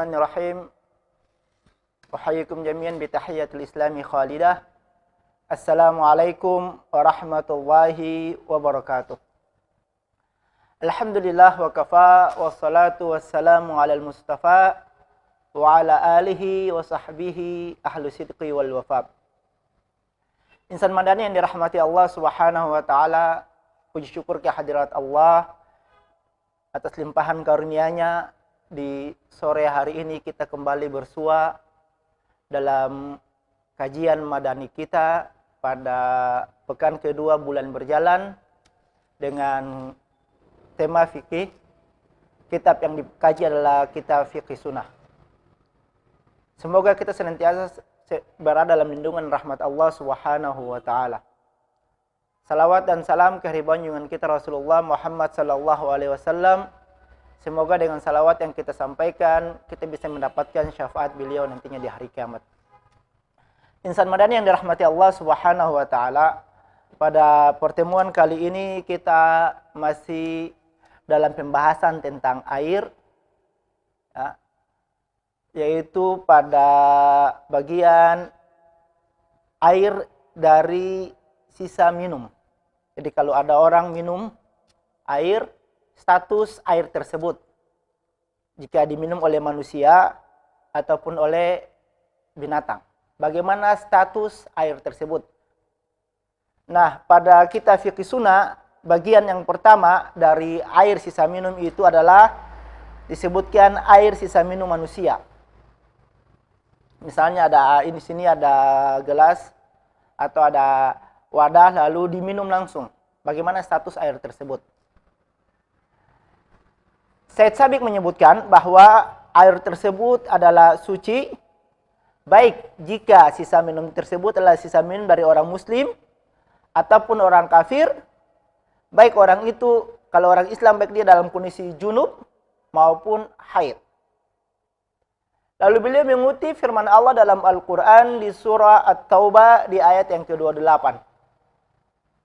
Bismillahirrahmanirrahim. Uhayyikum jami'an bitahiyyatil islami khalidah. Assalamualaikum warahmatullahi wabarakatuh. Alhamdulillah wa kafa wassalatu wassalamu alal mustafa wa ala alihi wa sahbihi ahlu sidqi wal wafab. Insan madani yang dirahmati Allah Subhanahu wa taala, puji syukur kehadirat Allah atas limpahan karunia-Nya. Di sore hari ini kita kembali bersua dalam kajian madani kita pada pekan kedua bulan berjalan dengan tema fikih. Kitab yang dikaji adalah kitab fikih sunnah. Semoga kita senantiasa berada dalam lindungan rahmat Allah Subhanahu wa taala. Salawat dan salam kehadiran junjungan kita Rasulullah Muhammad sallallahu alaihi wasallam. Semoga dengan salawat yang kita sampaikan, kita bisa mendapatkan syafaat beliau nantinya di hari kiamat. Insan madani yang dirahmati Allah Subhanahu wa taala, pada pertemuan kali ini kita masih dalam pembahasan tentang air, ya, yaitu pada bagian air dari sisa minum. Jadi kalau ada orang minum air, status air tersebut jika diminum oleh manusia ataupun oleh binatang, bagaimana status air tersebut. Nah, pada kitab fikih sunnah, bagian yang pertama dari air sisa minum itu adalah disebutkan air sisa minum manusia. Misalnya di sini ada gelas atau ada wadah lalu diminum langsung. Bagaimana status air tersebut? Syed Sabiq menyebutkan bahwa air tersebut adalah suci, baik jika sisa minum tersebut adalah sisa minum dari orang muslim ataupun orang kafir, baik orang itu, kalau orang Islam baik dia dalam kondisi junub maupun haid. Lalu beliau mengutip firman Allah dalam Al-Quran di surah At-Taubah di ayat yang ke-28.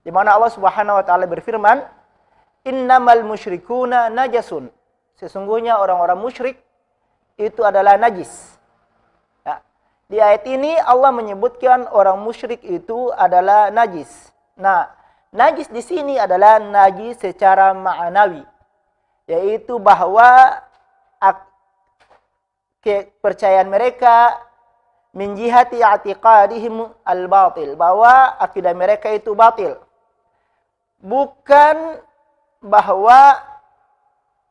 Di mana Allah Subhanahu wa taala berfirman, "Innamal musyrikuna najasun." Sesungguhnya orang-orang musyrik itu adalah najis. Ya. Di ayat ini Allah menyebutkan orang musyrik itu adalah najis. Nah, najis di sini adalah najis secara ma'nawi, yaitu bahwa kepercayaan mereka min jihati i'tiqadihim al-batil, bahwa akidah mereka itu batil. Bukan bahwa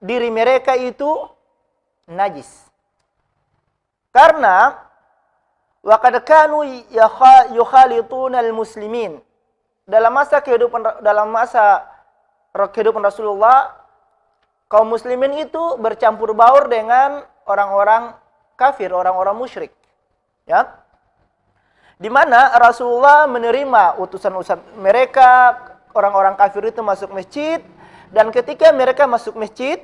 diri mereka itu najis. Karena waqad kanu yukhalituna al-muslimin. Dalam masa kehidupan Rasulullah, kaum muslimin itu bercampur baur dengan orang-orang kafir, orang-orang musyrik. Ya. Di mana Rasulullah menerima utusan-utusan mereka, orang-orang kafir itu masuk masjid, dan ketika mereka masuk masjid,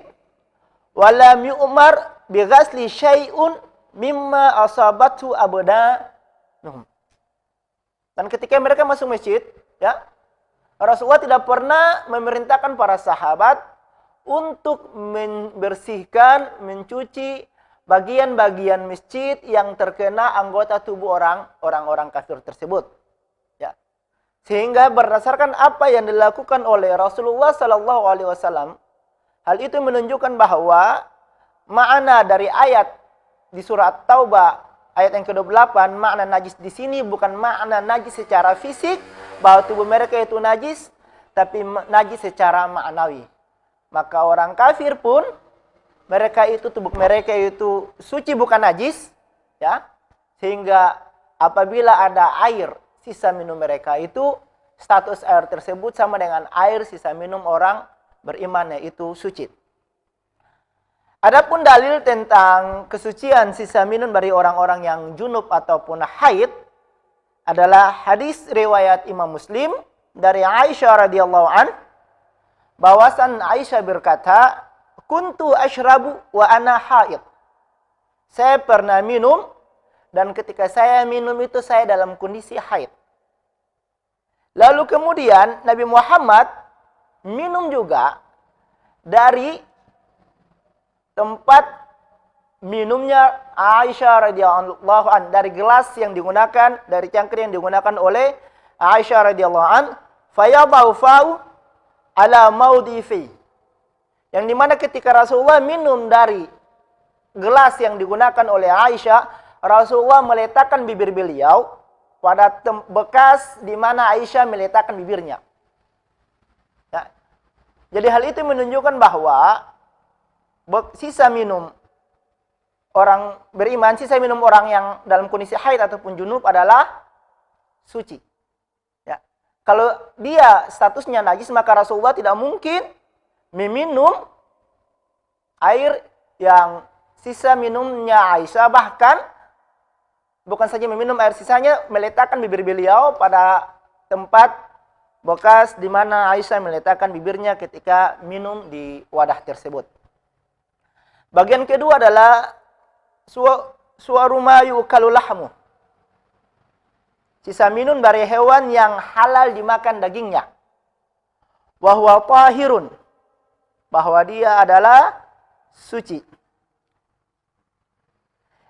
walam yu'mar bighasli syai'un mimma asabathu abdanuhum. Dan ketika mereka masuk masjid, ya, Rasulullah tidak pernah memerintahkan para sahabat untuk membersihkan, mencuci bagian-bagian masjid yang terkena anggota tubuh orang-orang kafir tersebut. Ya. Sehingga berdasarkan apa yang dilakukan oleh Rasulullah sallallahu alaihi wasallam, hal itu menunjukkan bahwa makna dari ayat di surah Taubah ayat yang ke-28, makna najis di sini bukan makna najis secara fisik bahwa tubuh mereka itu najis, tapi najis secara maknawi. Maka orang kafir pun tubuh mereka itu suci bukan najis, ya. Sehingga apabila ada air sisa minum mereka itu, status air tersebut sama dengan air sisa minum orang beriman, yaitu suci. Adapun dalil tentang kesucian sisa minum dari orang-orang yang junub ataupun haid adalah hadis riwayat Imam Muslim dari Aisyah radhiyallahu an, bahwasan Aisyah berkata, "Kuntu asyrabu wa ana haid." Saya pernah minum, dan ketika saya minum itu saya dalam kondisi haid. Lalu kemudian Nabi Muhammad minum juga dari tempat minumnya Aisyah radhiyallahu an dari gelas yang digunakan, dari cangkir yang digunakan oleh Aisyah radhiyallahu an, fayadau fa'u ala maudi fi. Yang dimana ketika Rasulullah minum dari gelas yang digunakan oleh Aisyah, Rasulullah meletakkan bibir beliau pada bekas di mana Aisyah meletakkan bibirnya. Ya. Jadi hal itu menunjukkan bahwa sisa minum orang beriman, sisa minum orang yang dalam kondisi haid ataupun junub adalah suci. Ya. Kalau dia statusnya najis, maka Rasulullah tidak mungkin meminum air yang sisa minumnya Aisyah, bahkan bukan saja meminum air sisanya, meletakkan bibir beliau pada tempat bekas di mana Aisyah meletakkan bibirnya ketika minum di wadah tersebut. Bagian kedua adalah suwaru ma yukalu lahmu. Sisa minum dari hewan yang halal dimakan dagingnya. Wa huwa tahirun. Bahwa dia adalah suci.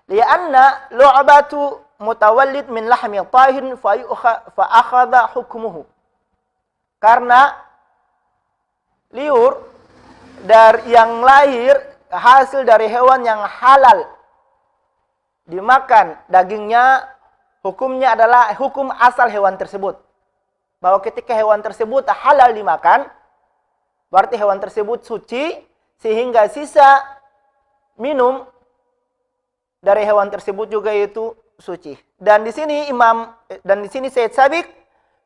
Lianna lu'batu mutawallid min lahmi tahirin fa akhadha hukmuhu. Karena liur dari yang lahir hasil dari hewan yang halal dimakan dagingnya, hukumnya adalah hukum asal hewan tersebut. Bahwa ketika hewan tersebut halal dimakan, berarti hewan tersebut suci, sehingga sisa minum dari hewan tersebut juga itu suci. Dan di sini Syekh Sabiq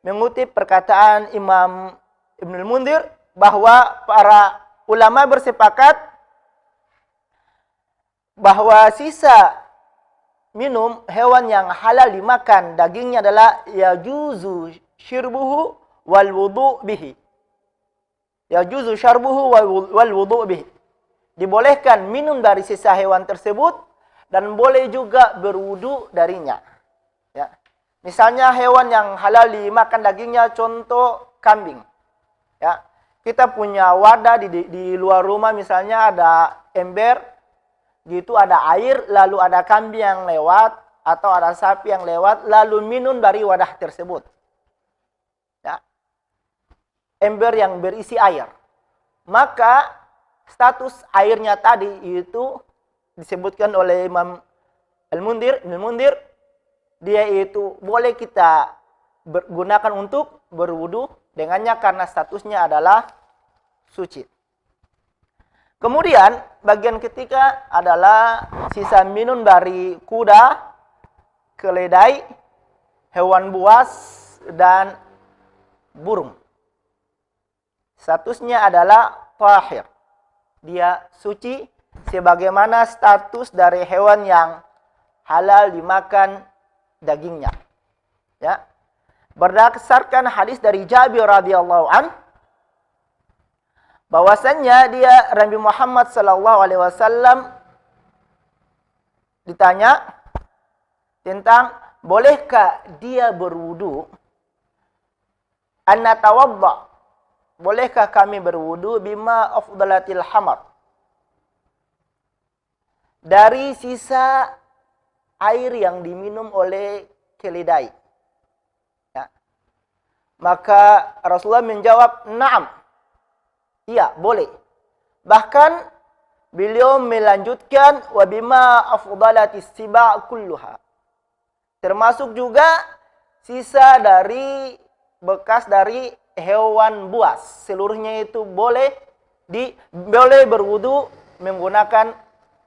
mengutip perkataan Imam Ibnul Munzir bahwa para ulama bersepakat bahwa sisa minum hewan yang halal dimakan dagingnya adalah yajuzu syirbuhu wal wudu' bihi. Yajuzu syarbuhu wal wudu' bihi. Dibolehkan minum dari sisa hewan tersebut dan boleh juga berwudu darinya. Ya. Misalnya hewan yang halal dimakan dagingnya, contoh kambing. Ya. Kita punya wadah di luar rumah, misalnya ada ember, gitu ada air, lalu ada kambing yang lewat atau ada sapi yang lewat, lalu minum dari wadah tersebut. Ya. Ember yang berisi air. Maka status airnya tadi itu disebutkan oleh Imam Ibnul Munzir, dia itu boleh kita gunakan untuk berwudu dengannya karena statusnya adalah suci. Kemudian bagian ketiga adalah sisa minum dari kuda, keledai, hewan buas, dan burung. Statusnya adalah tahir. Dia suci sebagaimana status dari hewan yang halal dimakan dagingnya. Ya. Berdasarkan hadis dari Jabir radhiyallahu an, bahwasannya Nabi Muhammad sallallahu alaihi wasallam ditanya tentang bolehkah dia berwudu, anna tawadda, bolehkah kami berwudu bima afdalatil hamar, dari sisa air yang diminum oleh keledai. Ya. Maka Rasulullah menjawab, "Na'am." Iya, boleh. Bahkan beliau melanjutkan wa bima afdalatis siba kulluha. Termasuk juga sisa dari bekas dari hewan buas. Seluruhnya itu boleh berwudu menggunakan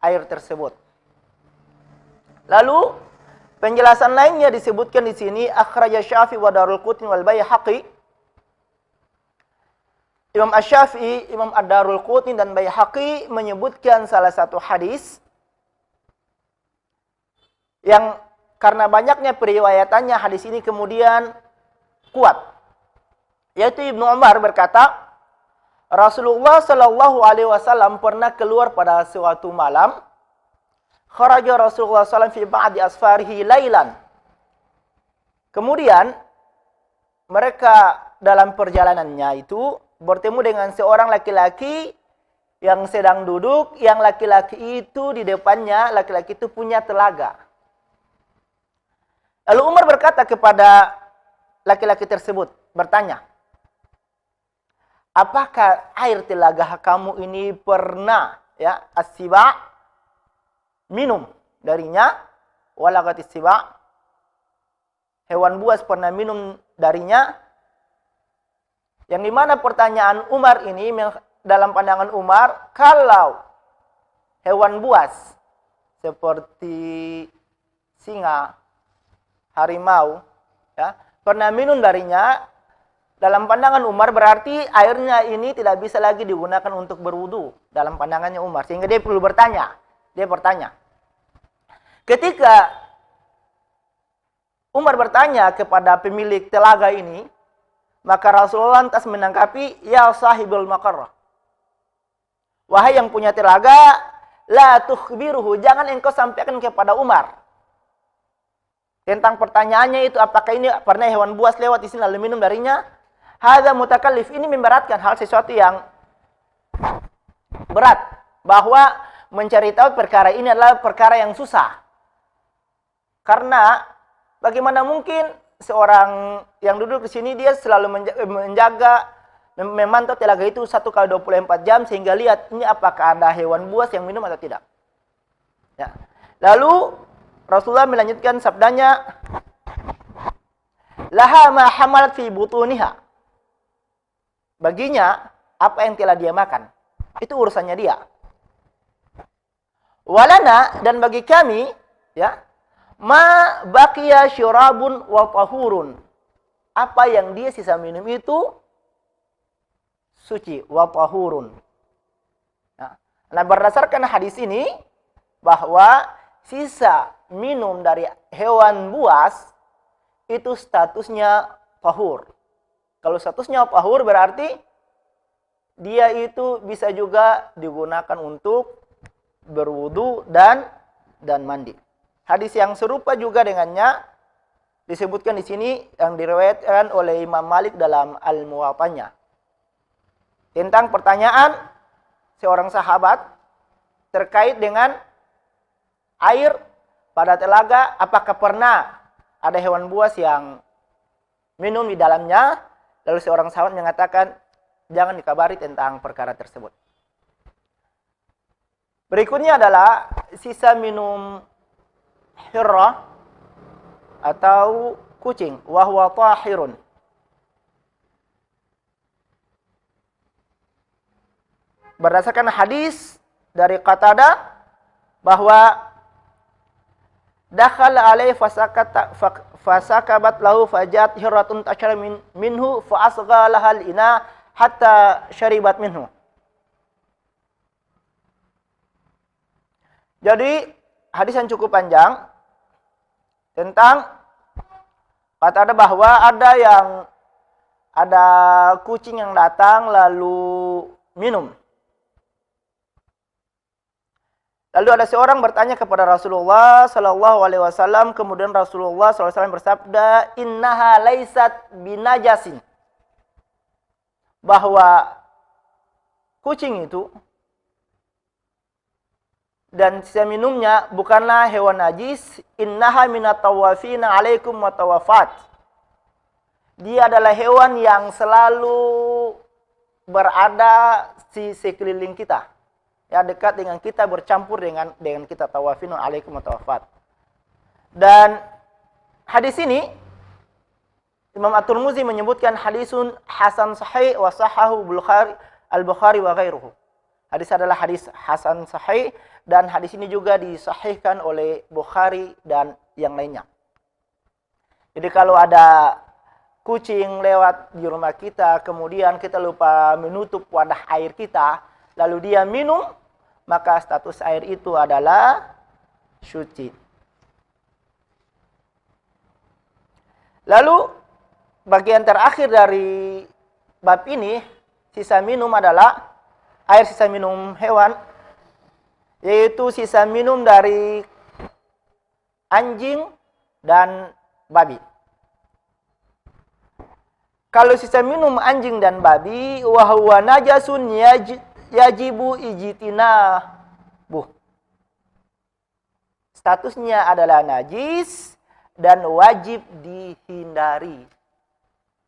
air tersebut. Lalu penjelasan lainnya disebutkan di sini, akhraja Syafi'i wa Darulqutni wal Baihaqi. Imam Asy-Syafi'i, Imam Ad-Darulqutni dan Baihaqi menyebutkan salah satu hadis yang karena banyaknya periwayatannya hadis ini kemudian kuat. Yaitu Ibnu Umar berkata, Rasulullah Shallallahu alaihi wasallam pernah keluar pada suatu malam. Kharaja Rasulullah sallallahu alaihi wasallam fi ba'di asfarihi lailan. Kemudian mereka dalam perjalanannya itu bertemu dengan seorang laki-laki yang sedang duduk, yang laki-laki itu di depannya, laki-laki itu punya telaga. Lalu Umar berkata kepada laki-laki tersebut, bertanya, apakah air telaga kamu ini pernah as-siba minum darinya? Walagatis siba, hewan buas pernah minum darinya? Yang dimana pertanyaan Umar ini dalam pandangan Umar, kalau hewan buas seperti singa, harimau, pernah minum darinya, dalam pandangan Umar berarti airnya ini tidak bisa lagi digunakan untuk berwudu dalam pandangannya Umar. Sehingga dia perlu bertanya. Dia bertanya. Ketika Umar bertanya kepada pemilik telaga ini, maka Rasulullah lantas menanggapi, ya sahibul maqarrah. Wahai yang punya telaga, la tukhbiruhu, jangan engkau sampaikan kepada Umar tentang pertanyaannya itu, apakah ini pernah hewan buas lewat di sini lalu minum darinya? Hadza mutakallif, ini memberatkan, hal sesuatu yang berat, bahwa mencari tahu perkara ini adalah perkara yang susah. Karena bagaimana mungkin seorang yang duduk di sini dia selalu menjaga, memantau telaga itu 1x24 jam sehingga lihat ini apakah ada hewan buas yang minum atau tidak. Ya. Lalu Rasulullah melanjutkan sabdanya, laha ma hamalat fi butuniha. Baginya apa yang telah dia makan, itu urusannya dia. Walana, dan bagi kami, ma baqiya syurabun wa tahurun. Apa yang dia sisa minum itu suci, wa tahurun. Nah, berdasarkan hadis ini bahwa sisa minum dari hewan buas itu statusnya tahur. Kalau statusnya tahur berarti dia itu bisa juga digunakan untuk berwudu dan mandi. Hadis yang serupa juga dengannya disebutkan di sini yang diriwayatkan oleh Imam Malik dalam Al-Muwatta'nya. Tentang pertanyaan seorang sahabat terkait dengan air pada telaga, apakah pernah ada hewan buas yang minum di dalamnya? Lalu seorang sahabat mengatakan, jangan dikabari tentang perkara tersebut. Berikutnya adalah sisa minum hirrah atau kucing, wa huwa tahirun. Berdasarkan hadis dari Qatadah bahwa dakhala alaihi fasakabat lahu fajat hirratun tashar minhu fa asgha lahal ina hatta syaribat minhu. Jadi hadis yang cukup panjang tentang Qatadah bahwa ada kucing yang datang lalu minum. Lalu ada seorang bertanya kepada Rasulullah Sallallahu Alaihi Wasallam, kemudian Rasulullah Sallallahu Alaihi Wasallam bersabda, innaha laisat binajasin, bahwa kucing itu dan sisa minumnya bukanlah hewan najis. Innaha minat tawafina alaikum wa tawafat, dia adalah hewan yang selalu berada di sekeliling kita, dekat dengan kita, bercampur dengan kita, tawafinu alaikum wa tawafat. Dan hadis ini Imam At-Tirmidzi menyebutkan hadisun hasan sahih wa sahahu al-Bukhari wa ghairuhu. Hadis adalah hadis hasan sahih dan hadis ini juga disahihkan oleh Bukhari dan yang lainnya. Jadi kalau ada kucing lewat di rumah kita, kemudian kita lupa menutup wadah air kita, lalu dia minum, maka status air itu adalah suci. Lalu bagian terakhir dari bab ini, sisa minum adalah air sisa minum hewan, yaitu sisa minum dari anjing dan babi. Kalau sisa minum anjing dan babi, wa huwa najasun yajibu ijtinabuh. Statusnya adalah najis dan wajib dihindari.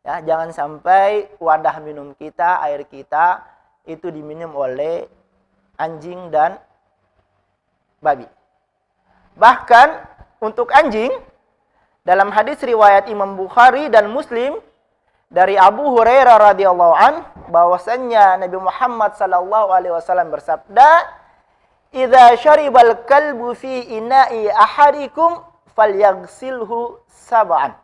Ya, jangan sampai wadah minum kita, air kita itu diminum oleh anjing dan babi. Bahkan untuk anjing, dalam hadis riwayat Imam Bukhari dan Muslim dari Abu Hurairah radhiyallahu an, bahwasannya Nabi Muhammad sallallahu alaihi wasallam bersabda, "Idza syaribal kalbu fi ina'i ahadikum falyaghsilhu sab'an."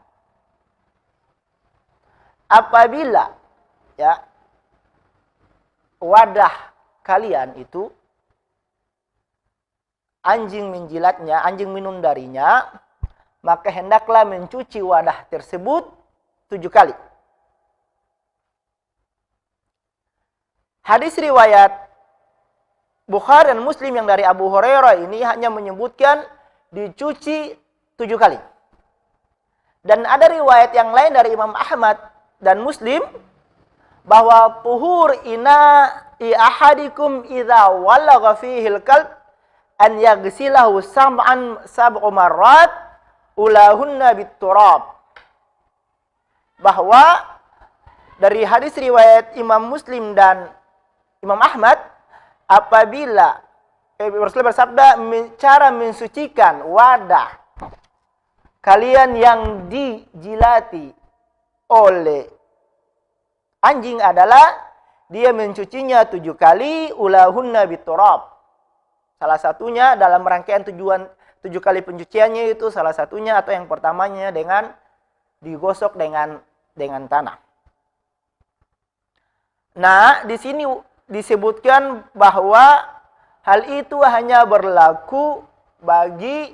Apabila ya wadah kalian itu anjing menjilatnya, anjing minum darinya, maka hendaklah mencuci wadah tersebut 7 kali. Hadis riwayat Bukhari dan Muslim yang dari Abu Hurairah ini hanya menyebutkan dicuci 7 kali. Dan ada riwayat yang lain dari Imam Ahmad dan Muslim bahwa tuhur ina'i ahadikum idza walagha fihi al-kalb an yaghsilahu sab'u marrat ulahunna bit-turab. Bahwa dari hadis riwayat Imam Muslim dan Imam Ahmad, apabila Rasulullah bersabda, cara mensucikan wadah kalian yang dijilati oleh anjing adalah dia mencucinya 7 kali, ulahunna biturab. Salah satunya dalam rangkaian 7 kali pencuciannya itu salah satunya atau yang pertamanya dengan digosok dengan tanah. Nah, di sini disebutkan bahwa hal itu hanya berlaku bagi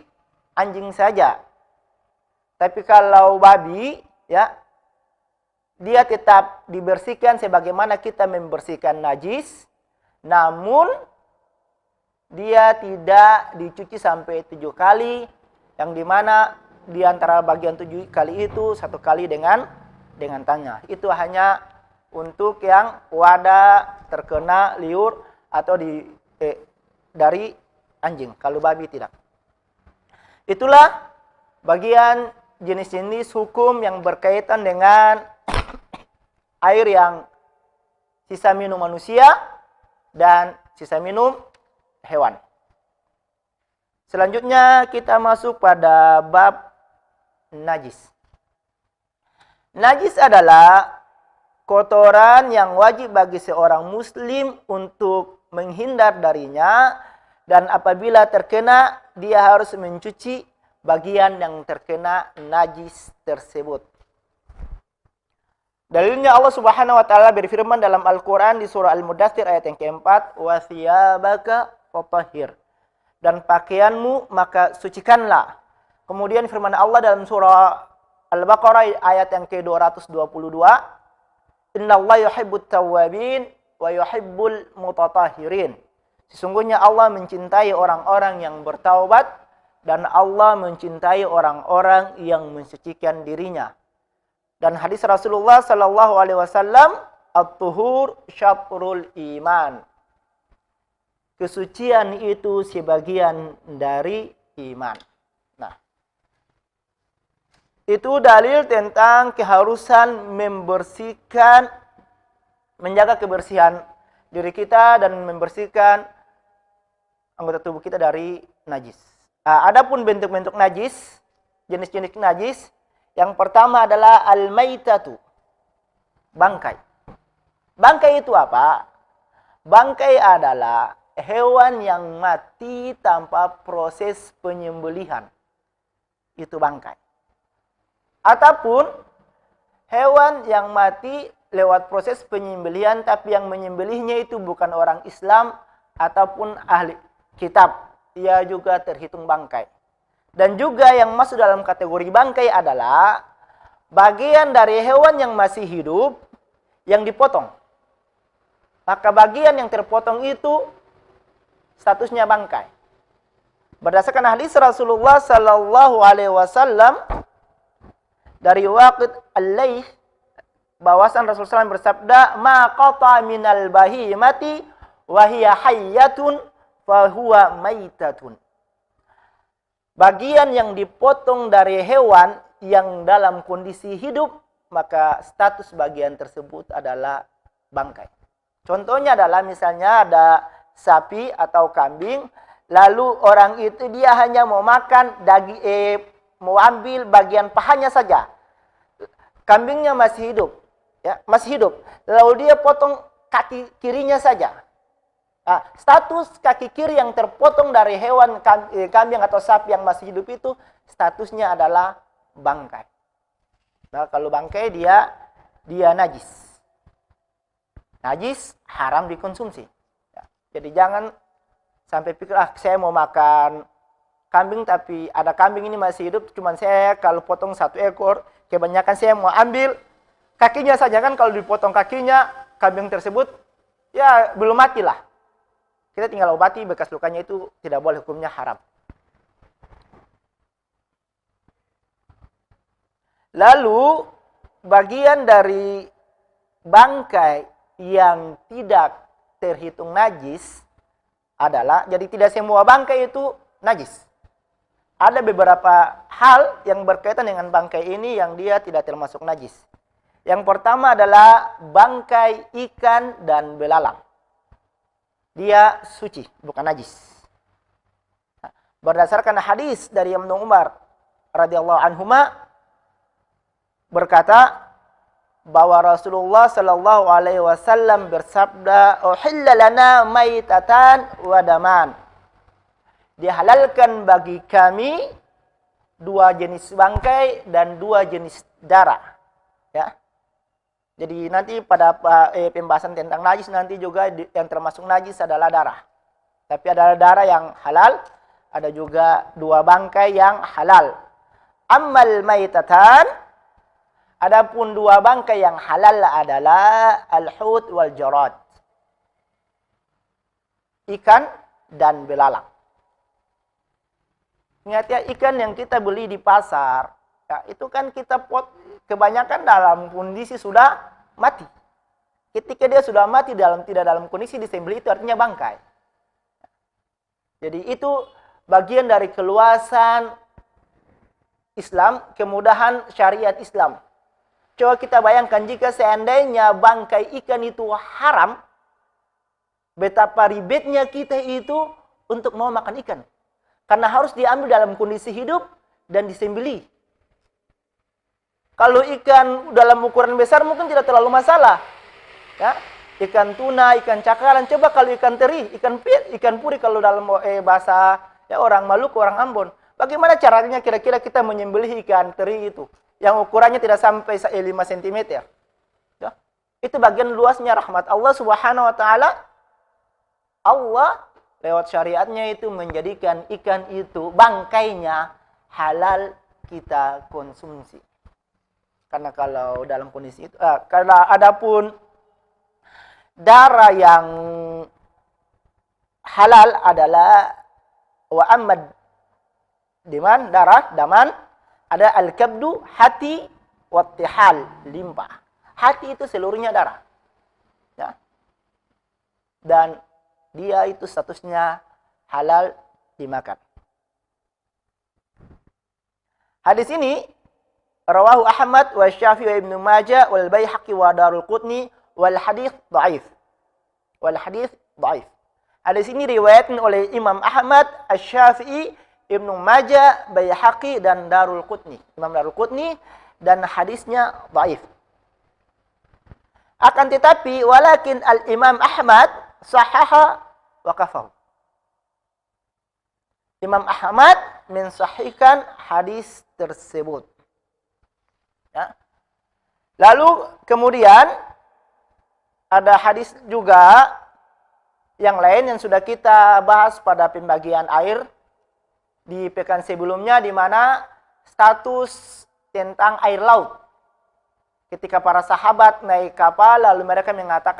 anjing saja. Tapi kalau babi, ya, dia tetap dibersihkan sebagaimana kita membersihkan najis, namun dia tidak dicuci sampai 7 kali, yang dimana di antara bagian 7 kali itu 1 kali dengan tanah. Itu hanya untuk yang wadah terkena liur atau dari anjing. Kalau babi tidak. Itulah bagian jenis-jenis hukum yang berkaitan dengan air yang sisa minum manusia dan sisa minum hewan. Selanjutnya kita masuk pada bab najis. Najis adalah kotoran yang wajib bagi seorang muslim untuk menghindar darinya, dan apabila terkena dia harus mencuci bagian yang terkena najis tersebut. Dalilnya Allah Subhanahu wa taala berfirman dalam Al-Qur'an di surah Al-Mudaththir ayat yang keempat, "Wa thiyabaka fatahhir." Dan pakaianmu maka sucikanlah. Kemudian firman Allah dalam surah Al-Baqarah ayat yang ke-222, "Innallaha yuhibbut tawwabin wa yuhibbul mutatahhirin." Sesungguhnya Allah mencintai orang-orang yang bertaubat dan Allah mencintai orang-orang yang mensucikan dirinya. Dan hadis Rasulullah sallallahu alaihi wasallam, "At-tuhur syatrul iman." Kesucian itu sebagian dari iman. Nah, itu dalil tentang keharusan membersihkan, menjaga kebersihan diri kita dan membersihkan anggota tubuh kita dari najis. Adapun bentuk-bentuk najis, jenis-jenis najis, yang pertama adalah al-maitatu, bangkai. Bangkai itu apa? Bangkai adalah hewan yang mati tanpa proses penyembelihan. Itu bangkai. Ataupun hewan yang mati lewat proses penyembelihan, tapi yang menyembelihnya itu bukan orang Islam ataupun ahli kitab. Ia juga terhitung bangkai. Dan juga yang masuk dalam kategori bangkai adalah bagian dari hewan yang masih hidup yang dipotong. Maka bagian yang terpotong itu statusnya bangkai. Berdasarkan hadis Rasulullah sallallahu alaihi wasallam dari Waqid al-Layth, bahwasan Rasulullah SAW bersabda, "Ma qata minal bahimati wa hiya hayyatun fa huwa maitatun. Bagian yang dipotong dari hewan yang dalam kondisi hidup, maka status bagian tersebut adalah bangkai. Contohnya adalah misalnya ada sapi atau kambing, lalu orang itu dia hanya mau makan daging, mau ambil bagian pahanya saja. Kambingnya masih hidup, ya, masih hidup. Lalu dia potong kaki kirinya saja. Nah, status kaki kiri yang terpotong dari hewan kambing atau sapi yang masih hidup itu statusnya adalah bangkai. Nah, kalau bangkai dia najis. Najis, haram dikonsumsi. Ya, jadi jangan sampai pikir, saya mau makan kambing tapi ada kambing ini masih hidup, cuman saya kalau potong 1 ekor, kebanyakan saya mau ambil kakinya saja, kan kalau dipotong kakinya kambing tersebut ya belum mati lah. Kita tinggal obati bekas lukanya, itu tidak boleh, hukumnya haram. Lalu bagian dari bangkai yang tidak terhitung najis adalah, jadi tidak semua bangkai itu najis. Ada beberapa hal yang berkaitan dengan bangkai ini yang dia tidak termasuk najis. Yang pertama adalah bangkai ikan dan belalang. Dia suci, bukan najis. Berdasarkan hadis dari Ibnu Umar radhiyallahu anhuma berkata bahwa Rasulullah sallallahu alaihi wasallam bersabda, "Uhilla lana maitatan wa daman." Dihalalkan bagi kami 2 jenis bangkai dan 2 jenis darah. Ya. Jadi nanti pada pembahasan tentang najis nanti juga yang termasuk najis adalah darah. Tapi ada darah yang halal, ada juga 2 bangkai yang halal. Ammal maitatan, adapun 2 bangkai yang halal adalah al-hut wal jarad. Ikan dan belalang. Ingat ya, ikan yang kita beli di pasar, ya, itu kan kita kebanyakan dalam kondisi sudah mati. Ketika dia sudah mati tidak dalam kondisi disembelih, itu artinya bangkai. Jadi itu bagian dari keluasan Islam, kemudahan syariat Islam. Coba kita bayangkan jika seandainya bangkai ikan itu haram, betapa ribetnya kita itu untuk mau makan ikan. Karena harus diambil dalam kondisi hidup dan disembelih. Kalau ikan dalam ukuran besar mungkin tidak terlalu masalah. Ya, ikan tuna, ikan cakalang. Coba kalau ikan teri, ikan puri kalau dalam bahasa ya, orang Maluku, orang Ambon. Bagaimana caranya kira-kira kita menyembelih ikan teri itu? Yang ukurannya tidak sampai 5 cm. Ya. Itu bagian luasnya rahmat Allah Subhanahu wa taala. Allah lewat syariatnya itu menjadikan ikan itu bangkainya halal kita konsumsi. Karena kalau dalam kondisi itu, karena adapun darah yang halal adalah wa ammad diman, darah, daman, ada al-kabdu, hati, wattihal, limpa. Hati itu seluruhnya darah. Ya. Dan dia itu statusnya halal dimakan. Hadis ini rawahu Ahmad wa Syafi'i wa Ibnu Majah wal Baihaqi wa Darulqutni wal hadits dhaif. Wal hadits dhaif. Hadis ini diriwayatkan oleh Imam Ahmad, Asy-Syafi'i, Ibnu Majah, Baihaqi dan Darulqutni. Imam Darulqutni, dan hadisnya dhaif. Akan tetapi walakin al-Imam Ahmad sahaha wa kafahu. Imam Ahmad mensahihkan hadis tersebut. Ya. Lalu kemudian ada hadis juga yang lain yang sudah kita bahas pada pembagian air di pekan sebelumnya, di mana status tentang air laut. Ketika para sahabat naik kapal, lalu mereka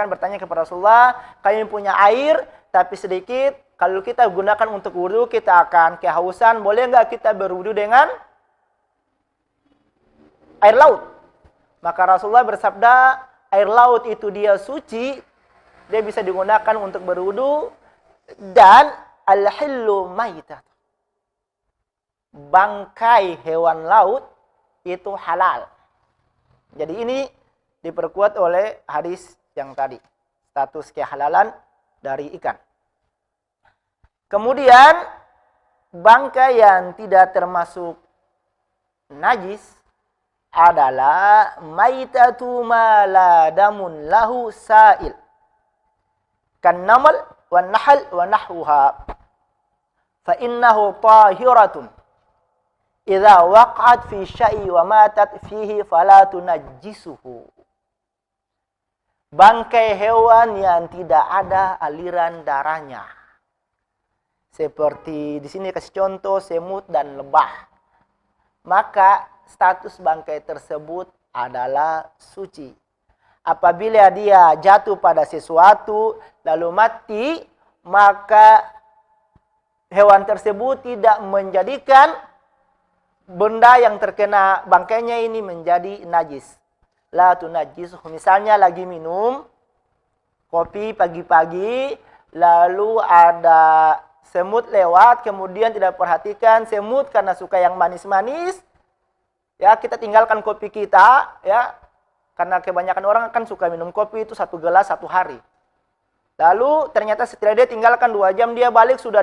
bertanya kepada Rasulullah, kami punya air, tapi sedikit. Kalau kita gunakan untuk wudhu, kita akan kehausan. Boleh nggak kita berwudhu dengan air laut? Maka Rasulullah bersabda, air laut itu dia suci dia bisa digunakan untuk berwudu. Dan al-hillu maitat, bangkai hewan laut itu halal. Jadi ini diperkuat oleh hadis yang tadi, status kehalalan dari ikan. Kemudian bangkai yang tidak termasuk najis adalah maitatu ma la damun lahu sa'il, kan namal wan nahl wa nahwuha, fa innahu tahiratun idza waqa'at fi syai'i wa matat fihi fala tunajjisuhu. Bangkai hewan yang tidak ada aliran darahnya, seperti di sini kasih contoh semut dan lebah, maka status bangkai tersebut adalah suci. Apabila dia jatuh pada sesuatu lalu mati, maka hewan tersebut tidak menjadikan benda yang terkena bangkainya ini menjadi najis. La tunajjisuh. Misalnya lagi minum kopi pagi-pagi, lalu ada semut lewat, kemudian tidak perhatikan semut karena suka yang manis-manis, ya kita tinggalkan kopi kita, ya karena kebanyakan orang kan suka minum kopi itu 1 gelas 1 hari. Lalu ternyata setelah dia tinggalkan 2 jam, dia balik sudah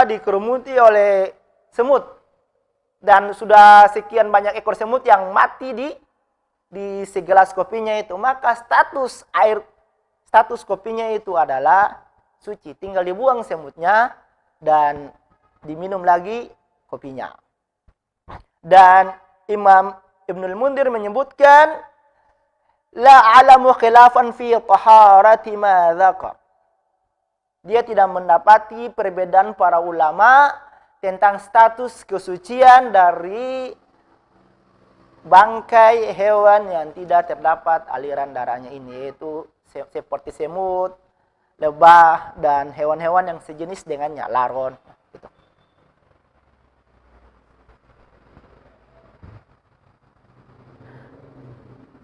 dikerumuti oleh semut, dan sudah sekian banyak ekor semut yang mati di segelas kopinya itu, maka status kopinya itu adalah suci, tinggal dibuang semutnya dan diminum lagi kopinya. Dan Imam Ibnul Mundhir menyebutkan la alamu khilafan fi taharati ma dzakar. Dia tidak mendapati perbedaan para ulama tentang status kesucian dari bangkai hewan yang tidak terdapat aliran darahnya ini, yaitu seperti semut, lebah, dan hewan-hewan yang sejenis dengannya, laron. Gitu.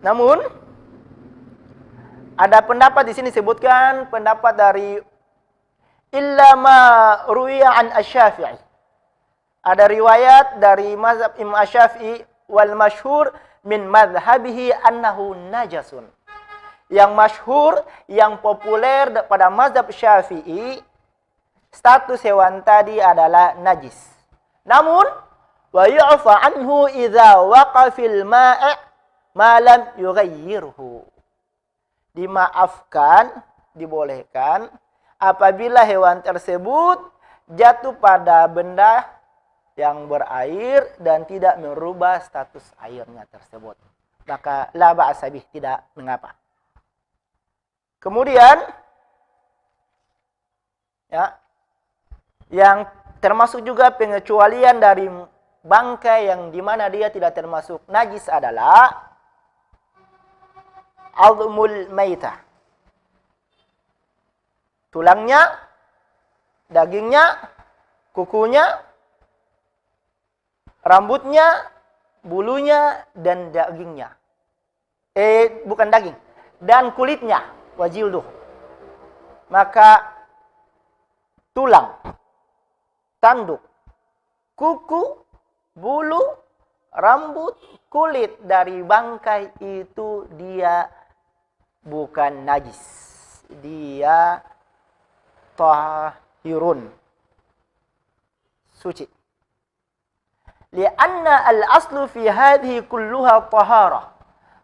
Namun, ada pendapat di sini disebutkan pendapat dari illa ma ruwiya an asy-Syafi'i. Ada riwayat dari mazhab Imam Asy-Syafi'i wal masyhur min madhhabihi annahu najasun. Yang masyhur, yang populer pada mazhab Syafi'i, status hewan tadi adalah najis. Namun wa yu'fa anhu idza waqa fil ma'i ma lam yughayyirhu. Dimaafkan, dibolehkan apabila hewan tersebut jatuh pada benda yang berair dan tidak merubah status airnya tersebut. Maka la ba'sa bih, tidak mengapa. Kemudian ya, yang termasuk juga pengecualian dari bangkai yang dimana dia tidak termasuk najis adalah azmul maitah. Tulangnya, dagingnya, kukunya, rambutnya, bulunya, dan dagingnya. Bukan daging, dan kulitnya, wajilduh. Maka tulang, tanduk, kuku, bulu, rambut, kulit dari bangkai itu dia bukan najis. Dia tahirun, suci. Lianna al-aslu fi hadhihi kulluha taharah.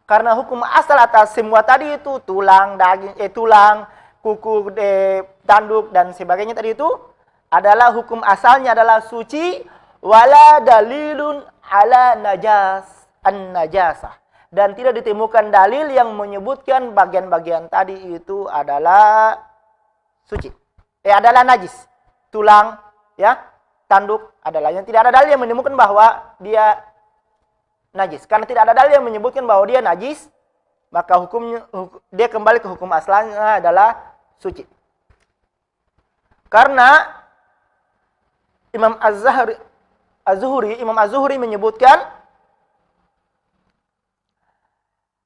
Karena hukum asal atas semua tadi itu tulang, daging, tulang, kuku, tanduk dan sebagainya tadi itu adalah hukum asalnya adalah suci, wala dalilun ala najasah. Dan tidak ditemukan dalil yang menyebutkan bagian-bagian tadi itu adalah suci. Adalah najis. Tulang, ya, tanduk adalah yang tidak ada dalil yang menemukan bahwa dia najis. Karena tidak ada dalil yang menyebutkan bahwa dia najis, maka hukumnya dia kembali ke hukum asalnya adalah suci. Karena Imam Az-Zuhri menyebutkan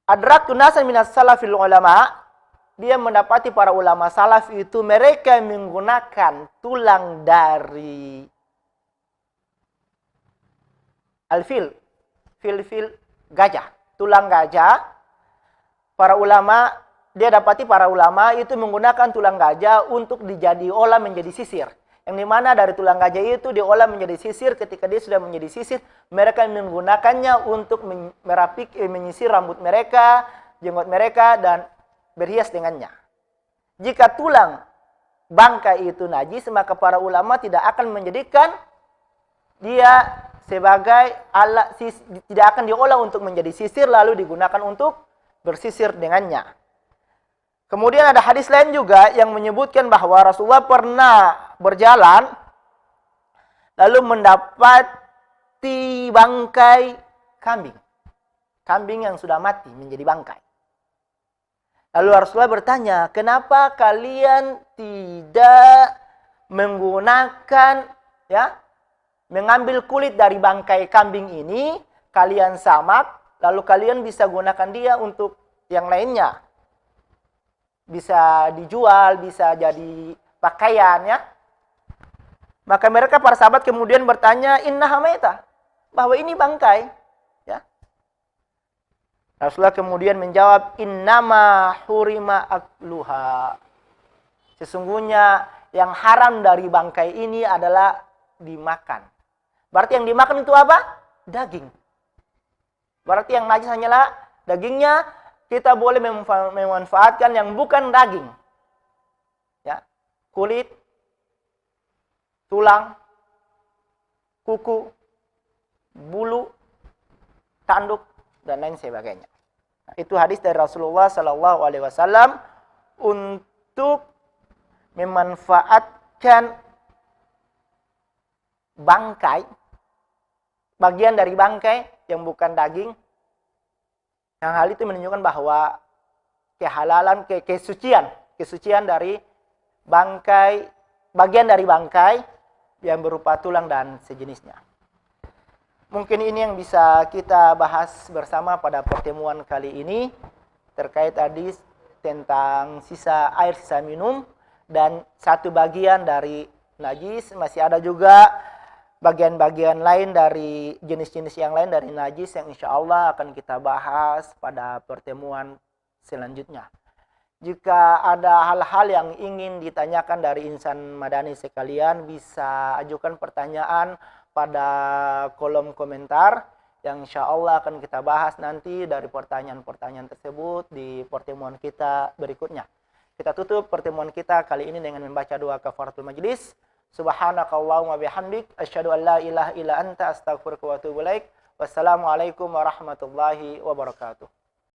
adraktu nasan minas salafil ulama dia mendapati para ulama salaf itu mereka menggunakan tulang dari al-fil, fil gajah, tulang gajah. Para ulama, dia dapati para ulama itu menggunakan tulang gajah untuk olah menjadi sisir. Yang dimana dari tulang gajah itu diolah menjadi sisir. Ketika dia sudah menjadi sisir, mereka menggunakannya untuk menyisir rambut mereka, jenggot mereka, dan berhias dengannya. Jika tulang bangkai itu najis, maka para ulama tidak akan menjadikan dia sebagai alat, tidak akan diolah untuk menjadi sisir lalu digunakan untuk bersisir dengannya. Kemudian ada hadis lain juga yang menyebutkan bahwa Rasulullah pernah berjalan lalu mendapati bangkai kambing. Kambing yang sudah mati menjadi bangkai. Lalu Rasulullah bertanya, kenapa kalian tidak menggunakan, mengambil kulit dari bangkai kambing ini, kalian samak, lalu kalian bisa gunakan dia untuk yang lainnya. Bisa dijual, bisa jadi pakaian, ya. Maka mereka para sahabat kemudian bertanya, innaha maitah, bahwa ini bangkai, ya. Rasulullah kemudian menjawab, innama hurima akluha. Sesungguhnya yang haram dari bangkai ini adalah dimakan. Berarti yang dimakan itu apa? Daging. Berarti yang najis hanyalah dagingnya. Kita boleh memanfaatkan yang bukan daging. Ya. Kulit, tulang, kuku, bulu, tanduk, dan lain sebagainya. Nah, itu hadis dari Rasulullah SAW untuk memanfaatkan bangkai, bagian dari bangkai yang bukan daging. Yang hal itu menunjukkan bahwa kehalalan, kesucian dari bangkai, bagian dari bangkai yang berupa tulang dan sejenisnya. Mungkin ini yang bisa kita bahas bersama pada pertemuan kali ini terkait hadis tentang sisa air, sisa minum, dan satu bagian dari najis. Masih ada juga bagian-bagian lain dari jenis-jenis yang lain dari najis yang insya Allah akan kita bahas pada pertemuan selanjutnya. Jika ada hal-hal yang ingin ditanyakan dari insan madani sekalian, bisa ajukan pertanyaan pada kolom komentar yang insya Allah akan kita bahas nanti dari pertanyaan-pertanyaan tersebut di pertemuan kita berikutnya. Kita tutup pertemuan kita kali ini dengan membaca doa kafaratul majlis. Subhanakallahumma bihamdik asyhadu an la ilaha illa anta astaghfiruka wa atubu ilaik. Wassalamualaikum warahmatullahi wabarakatuh.